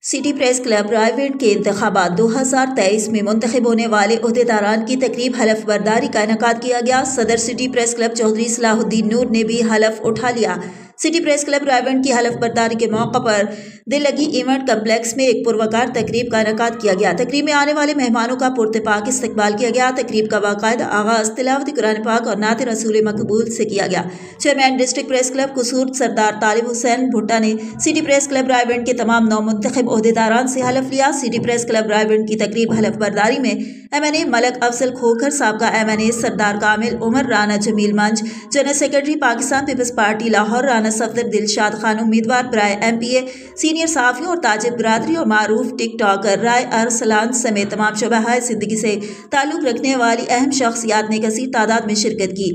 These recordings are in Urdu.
سٹی پریس کلب رائیونڈ کے انتخابات 2023 میں منتخب ہونے والے عہدیداران کی تقریب حلف برداری کا انعقاد کیا گیا۔ صدر سٹی پریس کلب چودھری صلاح الدین نور نے بھی حلف اٹھا لیا۔ سٹی پریس کلب رائیونڈ کی حلف برداری کے موقع پر دل لگی ایونٹ کمپلیکس میں ایک پروقار تقریب کا انعقاد کیا گیا۔ تقریب میں آنے والے مہمانوں کا پرتپاک استقبال کیا گیا۔ تقریب کا باقاعدہ آغاز تلاوت قرآن پاک اور نعت رسول مقبول سے کیا گیا۔ چیئرمین ڈسٹرکٹ پریس کلب قصور سردار طالب حسین بھٹا نے سٹی پریس کلب رائیونڈ کے تمام نو منتخب عہدیداران سے حلف لیا۔ سٹی پریس کلب رائیونڈ کی تقریب حلف برداری میں MNA ملک افضل کھوکھر، سابقہ MNA Sardar Kamil Umar, Rana Jamil Manj, general secretary Pakistan Peoples Party Lahore Rana Safdar Dilshad Khan, امیدوار برائے MPA، سینئر صحافیوں اور تاجر برادری اور معروف ٹک ٹاکر رائے ارسلان سمیت تمام شعبہ زندگی سے تعلق رکھنے والی اہم شخصیات نے کثیر تعداد میں شرکت کی۔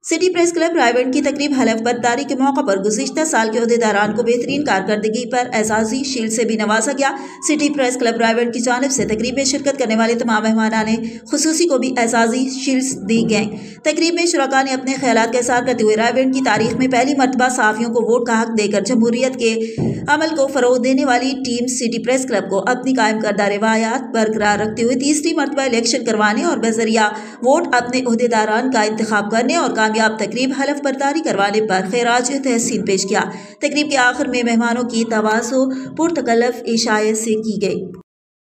سٹی پریس کلب رائیونڈ کی تقریب حلف برداری کے موقع پر گزشتہ سال کے عہدیداران کو بہترین کارکردگی پر اعزازی شیلڈ سے بھی نوازا گیا۔ سٹی پریس کلب رائیونڈ کی جانب سے تقریب میں شرکت کرنے والے تمام مہمانان خصوصی کو بھی اعزازی شیلڈز دی گئیں۔ تقریب میں شرکاء نے اپنے خیالات کا اظہار کرتے ہوئے رائیونڈ کی تاریخ میں پہلی مرتبہ صحافیوں کو ووٹ کا حق دے کر جمہوریت کے عمل کو فروغ دینے والی ٹیم سٹی پریس کلب کو اپنی قائم کردہ روایات برقرار رکھتے ہوئے تیسری مرتبہ الیکشن کروانے اور بذریعہ ووٹ اپنے عہدیداران کا انتخاب کرنے اور کامیاب تقریب حلف برداری کروانے پر خراج تحسین پیش کیا۔ تقریب کے آخر میں مہمانوں کی تواضع پرتکلف عشائیہ سے کی گئی۔